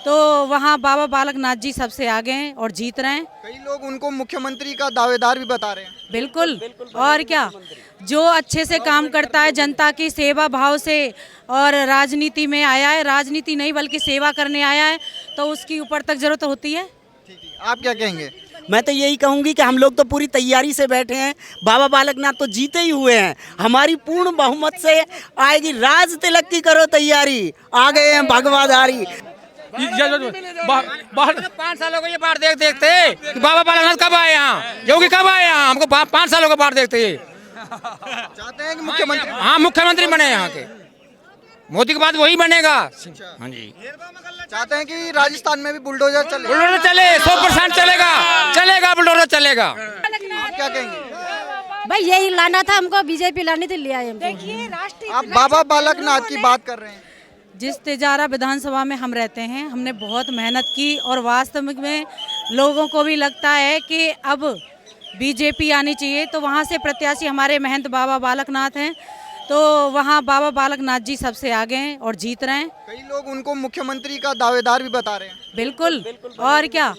तो वहाँ बाबा बालकनाथ जी सबसे आगे हैं और जीत रहे हैं। कई लोग उनको मुख्यमंत्री का दावेदार भी बता रहे हैं। बिल्कुल। और क्या, जो अच्छे से काम करता है जनता की सेवा भाव से और राजनीति में आया है, राजनीति नहीं बल्कि सेवा करने आया है, तो उसकी ऊपर तक जरूरत होती है। ठीक है, आप क्या कहेंगे? मैं तो यही कहूंगी कि हम लोग तो पूरी तैयारी से बैठे हैं। बाबा बालकनाथ तो जीते ही हुए हैं, हमारी पूर्ण बहुमत से आएगी। राज तिलक की करो तैयारी, आ गए हैं भगवाधारी। 5 सालों को ये बाढ़ देखते कि बाबा बालकनाथ कब आए यहाँ, योगी कब आए यहाँ, हमको 5 सालों को बाढ़ देखते। चाहते हैं कि मुख्यमंत्री? हाँ, मुख्यमंत्री बने यहाँ के, मोदी के बाद वही बनेगा। हाँ जी, चाहते हैं कि राजस्थान में भी बुलडोजर चले? बुलडोजर चले, 100% चलेगा बुलडोजर चलेगा। आप क्या कहेंगे? भाई यही लाना था हमको, बीजेपी लानी थी, लिया हमको। देखिए, राष्ट्रीय आप बाबा बालकनाथ की बात कर रहे हैं। जिस तेजारा विधानसभा में हम रहते हैं, हमने बहुत मेहनत की और वास्तविक में लोगों को भी लगता है कि अब बीजेपी आनी चाहिए। तो वहाँ से प्रत्याशी हमारे महंत बाबा बालकनाथ हैं, तो वहाँ बाबा बालकनाथ जी सबसे आगे हैं और जीत रहे हैं। कई लोग उनको मुख्यमंत्री का दावेदार भी बता रहे हैं। बिल्कुल। और क्या,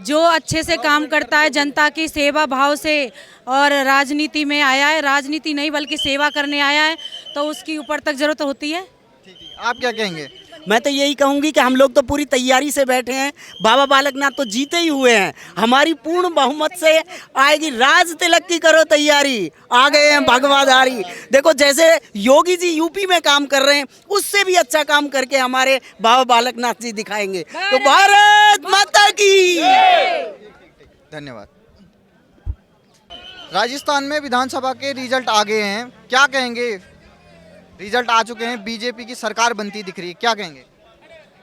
जो अच्छे से काम करता है जनता की सेवा भाव से और राजनीति में आया है, राजनीति नहीं बल्कि सेवा करने आया है, तो उसकी ऊपर तक जरूरत होती है। ठीक है, आप क्या कहेंगे? मैं तो यही कहूंगी कि हम लोग तो पूरी तैयारी से बैठे हैं। बाबा बालकनाथ तो जीते ही हुए हैं, हमारी पूर्ण बहुमत से आएगी। राज तिलक की करो तैयारी, आ गए हैं भगवाधारी। देखो जैसे योगी जी यूपी में काम कर रहे हैं, उससे भी अच्छा काम करके हमारे बाबा बालकनाथ जी दिखाएंगे। तो भारत माता की। धन्यवाद। राजस्थान में विधानसभा के रिजल्ट आ गए हैं, क्या कहेंगे? रिजल्ट आ चुके हैं, बीजेपी की सरकार बनती दिख रही है, क्या कहेंगे?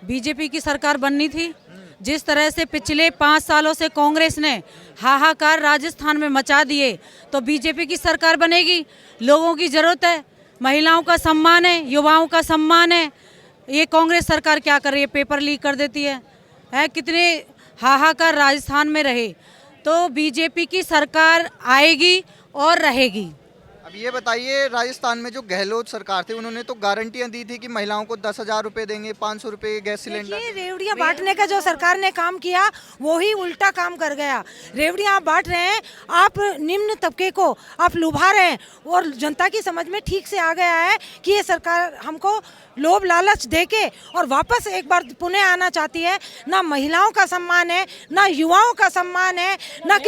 बीजेपी की सरकार बननी थी। जिस तरह से पिछले 5 सालों से कांग्रेस ने हाहाकार राजस्थान में मचा दिए, तो बीजेपी की सरकार बनेगी। लोगों की जरूरत है, महिलाओं का सम्मान है, युवाओं का सम्मान है। ये कांग्रेस सरकार क्या कर रही है? पेपर लीक कर देती है कितने हाहाकार राजस्थान में रहे। तो बीजेपी की सरकार आएगी और रहेगी। अब ये बताइए, राजस्थान में जो गहलोत सरकार थी, उन्होंने तो गारंटियां दी थी कि महिलाओं को 10,000 रुपए देंगे, 500 रुपए गैस सिलेंडर। ये रेवड़ियाँ बांटने का जो सरकार ने काम किया, वो ही उल्टा काम कर गया। रेवड़ियाँ आप बांट रहे हैं, आप निम्न तबके को आप लुभा रहे हैं, और जनता की समझ में ठीक से आ गया है कि ये सरकार हमको लोभ लालच देके और वापस एक बार पुनः आना चाहती है। ना महिलाओं का सम्मान है, ना युवाओं का सम्मान है, ना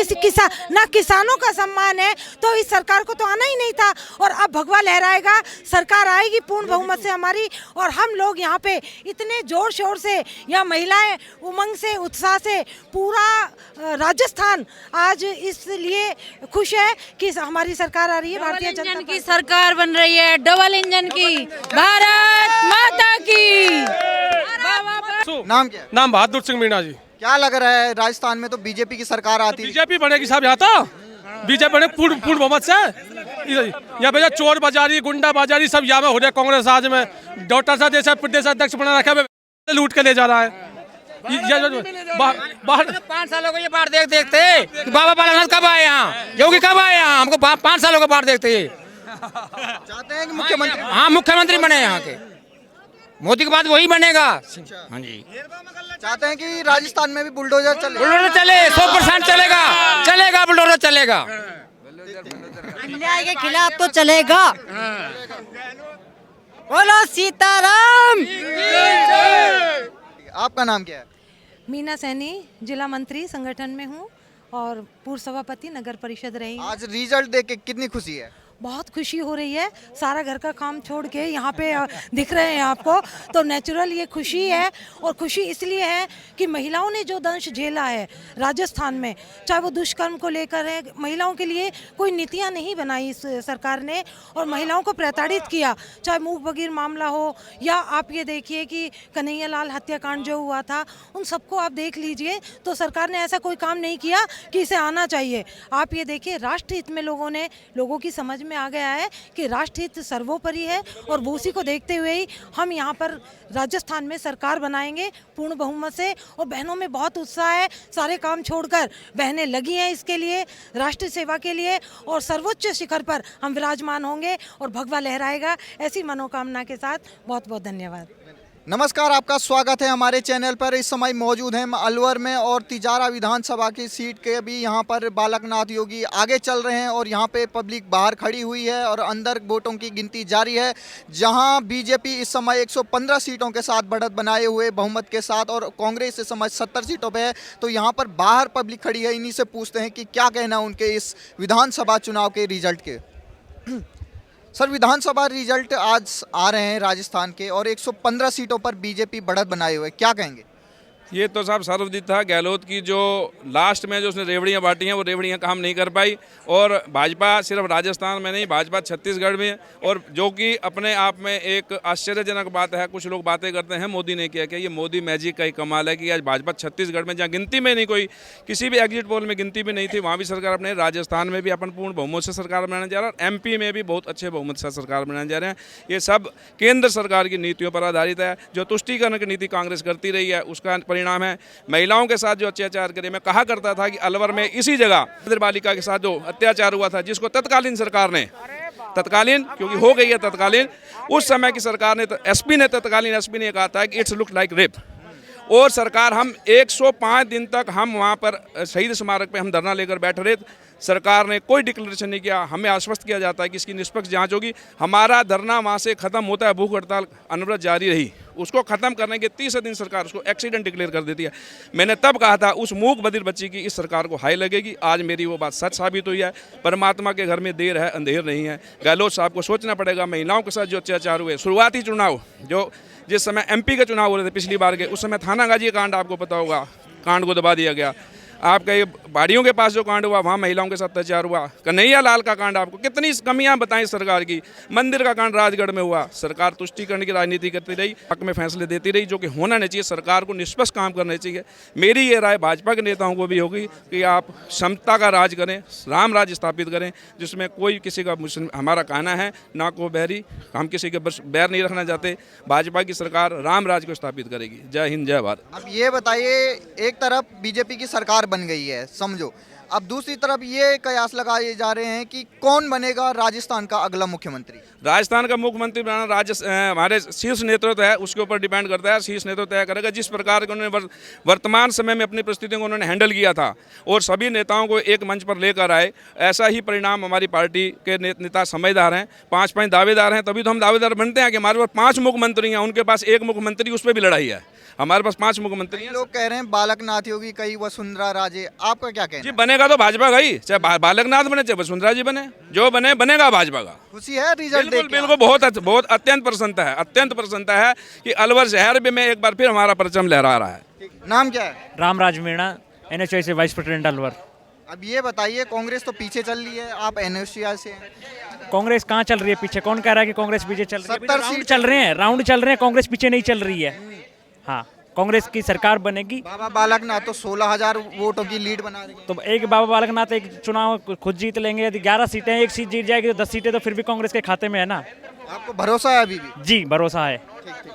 किसानों का सम्मान है। तो इस सरकार को तो आना ही नहीं था, और अब भगवा लहराएगा। सरकार आएगी पूर्ण बहुमत से हमारी, और हम लोग यहाँ पे इतने जोर शोर से, यहाँ महिलाएं उमंग से, उत्साह से, पूरा राजस्थान आज इसलिए खुश है कि हमारी सरकार आ रही है। भारतीय जनता इंजन की सरकार बन रही है, डबल इंजन की। भारत माता की। नाम क्या है? नाम बहादुर सिंह मीणा जी। क्या लग रहा है, राजस्थान में तो बीजेपी की सरकार आती है? बीजेपी बनेगी साहब, यहाँ तो बीजेपी बने पूर्ण बहुमत से। यहाँ पे चोर बाजारी, गुंडा बाजारी सब यहाँ में हो रहा है। कांग्रेस आज में डॉक्टर साहब जैसा प्रदेश अध्यक्ष बना रखा है, लूट के ले जा रहा है। 5 सालों को ये बाढ़ देखते कि बाबा बालकनाथ कब आए यहाँ, योगी कब आए यहाँ, हमको 5 सालों को बाढ़ देखते। चाहते हैं कि मुख्यमंत्री? हाँ, मुख्यमंत्री बने यहाँ के, मोदी के बाद वही बनेगा। हाँ जी, चाहते हैं कि राजस्थान में भी बुलडोजर चले? बुलडोजर चले, 100% चलेगा बुलडोजर चलेगा। अन्याय के खिलाफ तो चलेगा। बोलो सीताराम। आपका नाम क्या है? मीना सैनी, जिला मंत्री संगठन में हूँ और पूर्व सभापति नगर परिषद रही हूँ। आज रिजल्ट देख के कितनी खुशी है? बहुत खुशी हो रही है। सारा घर का काम छोड़ के यहाँ पे दिख रहे हैं आपको, तो नेचुरल ये खुशी है। और खुशी इसलिए है कि महिलाओं ने जो दंश झेला है राजस्थान में, चाहे वो दुष्कर्म को लेकर है, महिलाओं के लिए कोई नीतियाँ नहीं बनाई इस सरकार ने, और महिलाओं को प्रताड़ित किया। चाहे मूक बगीर मामला हो, या आप ये देखिए कि कन्हैया लाल हत्याकांड जो हुआ था, उन सबको आप देख लीजिए। तो सरकार ने ऐसा कोई काम नहीं किया कि इसे आना चाहिए। आप ये देखिए, राष्ट्र हित में लोगों की समझ में आ गया है कि राष्ट्र हित सर्वोपरि है, और वो उसी को देखते हुए ही हम यहाँ पर राजस्थान में सरकार बनाएंगे पूर्ण बहुमत से। और बहनों में बहुत उत्साह है, सारे काम छोड़कर बहनें लगी हैं इसके लिए, राष्ट्र सेवा के लिए, और सर्वोच्च शिखर पर हम विराजमान होंगे और भगवा लहराएगा। ऐसी मनोकामना के साथ बहुत बहुत धन्यवाद। नमस्कार, आपका स्वागत है हमारे चैनल पर। इस समय मौजूद हैं अलवर में और तिजारा विधानसभा की सीट के भी यहाँ पर बालकनाथ योगी आगे चल रहे हैं और यहाँ पे पब्लिक बाहर खड़ी हुई है और अंदर वोटों की गिनती जारी है, जहाँ बीजेपी इस समय 115 सीटों के साथ बढ़त बनाए हुए बहुमत के साथ और कांग्रेस इस समय 70 सीटों पे है। तो यहाँ पर बाहर पब्लिक खड़ी है, इन्हीं से पूछते हैं कि क्या कहना उनके इस विधानसभा चुनाव के रिजल्ट के। सर, विधानसभा रिजल्ट आज आ रहे हैं राजस्थान के और 115 सीटों पर बीजेपी बढ़त बनाए हुए, क्या कहेंगे? ये तो साहब सर्वजीत था गहलोत की, जो लास्ट में जो उसने रेवड़ियाँ बांटी हैं वो रेवड़ियाँ काम नहीं कर पाई। और भाजपा सिर्फ राजस्थान में नहीं, भाजपा छत्तीसगढ़ में, और जो कि अपने आप में एक आश्चर्यजनक बात है। कुछ लोग बातें करते हैं मोदी ने किया, ये मोदी मैजिक का ही कमाल है कि आज भाजपा छत्तीसगढ़ में, जहाँ गिनती में नहीं, कोई किसी भी एग्जिट पोल में गिनती भी नहीं थी, वहाँ भी सरकार अपने, राजस्थान में भी अपन पूर्ण बहुमत से सरकार बनाने जा रहा है, और MP में भी बहुत अच्छे बहुमत से सरकार बनाने जा रहे हैं। ये सब केंद्र सरकार की नीतियों पर आधारित है। जो तुष्टीकरण की नीति कांग्रेस करती रही है उसका नाम है। महिलाओं के साथ जो अत्याचार करे, मैं कहा करता था कि अलवर में इसी जगह बालिका के साथ जो अत्याचार हुआ था, जिसको तत्कालीन सरकार ने, तत्कालीन क्योंकि हो गई है तत्कालीन, उस समय की सरकार ने, तत्कालीन एसपी ने कहा था कि इट्स लुक लाइक रेप। और सरकार, हम 105 दिन तक हम वहाँ पर शहीद स्मारक पे हम धरना लेकर बैठ रहे। सरकार ने कोई डिक्लेरेशन नहीं किया। हमें आश्वस्त किया जाता है कि इसकी निष्पक्ष जांच होगी। हमारा धरना वहाँ से खत्म होता है, भूख हड़ताल अनवरत जारी रही। उसको खत्म करने के 30 दिन सरकार उसको एक्सीडेंट डिक्लेयर कर देती है। मैंने तब कहा था उस मूक बधिर बच्ची की इस सरकार को हाई लगेगी। आज मेरी वो बात सच साबित हुई है। परमात्मा के घर में देर है, अंधेर नहीं है। गहलोत साहब को सोचना पड़ेगा, महिलाओं के साथ जो अत्याचार हुए, शुरुआती चुनाव जो जिस समय MP के चुनाव हो रहे थे पिछली बार के, उस समय थानागाजी कांड आपको पता होगा, कांड को दबा दिया गया। आपका ये बाड़ियों के पास जो कांड हुआ, वहाँ महिलाओं के साथ अत्याचार हुआ। कन्हैया लाल का कांड, आपको कितनी कमियां बताएं सरकार की। मंदिर का कांड राजगढ़ में हुआ। सरकार तुष्टीकरण की राजनीति करती रही, हक में फैसले देती रही, जो कि होना नहीं चाहिए। सरकार को निष्पक्ष काम करना चाहिए। मेरी ये राय भाजपा के नेताओं को भी होगी कि आप समता का राज करें, राम राज स्थापित करें, जिसमें कोई किसी का, हमारा कहना है ना को बैरी, हम किसी के बैर नहीं रखना चाहते। भाजपा की सरकार राम राज को स्थापित करेगी। जय हिंद, जय भारत। अब ये बताइए, एक तरफ बीजेपी की सरकार बन गई है, समझो, अब दूसरी तरफ ये कयास लगाए जा रहे हैं कि कौन बनेगा राजस्थान का अगला मुख्यमंत्री। राजस्थान का मुख्यमंत्री बनाना हमारे शीर्ष नेतृत्व है, उसके ऊपर डिपेंड करता है। शीर्ष नेतृत्व तय करेगा। जिस प्रकार के उन्होंने वर्तमान समय में अपनी परिस्थितियों को उन्होंने हैंडल किया था और सभी नेताओं को एक मंच पर लेकर आए, ऐसा ही परिणाम हमारी पार्टी के नेता समझदार हैं। 5 दावेदार हैं, तभी तो हम दावेदार बनते हैं कि हमारे पास 5 मुख्यमंत्री हैं, उनके पास 1 मुख्यमंत्री, उस पर भी लड़ाई है। हमारे पास 5 मुख्यमंत्री हैं। लोग कह रहे हैं बालकनाथ योगी, कई वसुंधरा राजे, आपका क्या कहना? जी, बनेगा तो भाजपा का ही, चाहे बालकनाथ बने चाहे वसुंधरा जी बने, जो बने बनेगा भाजपा का। खुशी है रिजल्ट देख के? बिल्कुल, बहुत अत्यंत प्रसन्नता है, अत्यंत प्रसन्नता है कि अलवर शहर में एक बार फिर हमारा परचम लहरा रहा है। नाम क्या है? रामराज मीणा, NHI से वाइस प्रेसिडेंट अलवर। अब ये बताइए, कांग्रेस तो पीछे चल रही है, आप NHI से हैं। कांग्रेस कहाँ चल रही है पीछे? कौन कह रहा है कि कांग्रेस पीछे चल रही है? 70 राउंड चल रहे हैं, राउंड चल रहे हैं, कांग्रेस पीछे नहीं चल रही है। हाँ, कांग्रेस की सरकार बनेगी। बाबा बालकनाथ तो 16,000 वोटों की लीड बना रही है। तो एक बाबा बालकनाथ एक चुनाव खुद जीत लेंगे। यदि 11 सीटें, एक सीट जीत जाएगी तो 10 सीटें तो फिर भी कांग्रेस के खाते में है ना। आपको भरोसा है अभी भी? जी, भरोसा है। ठीक ठीक।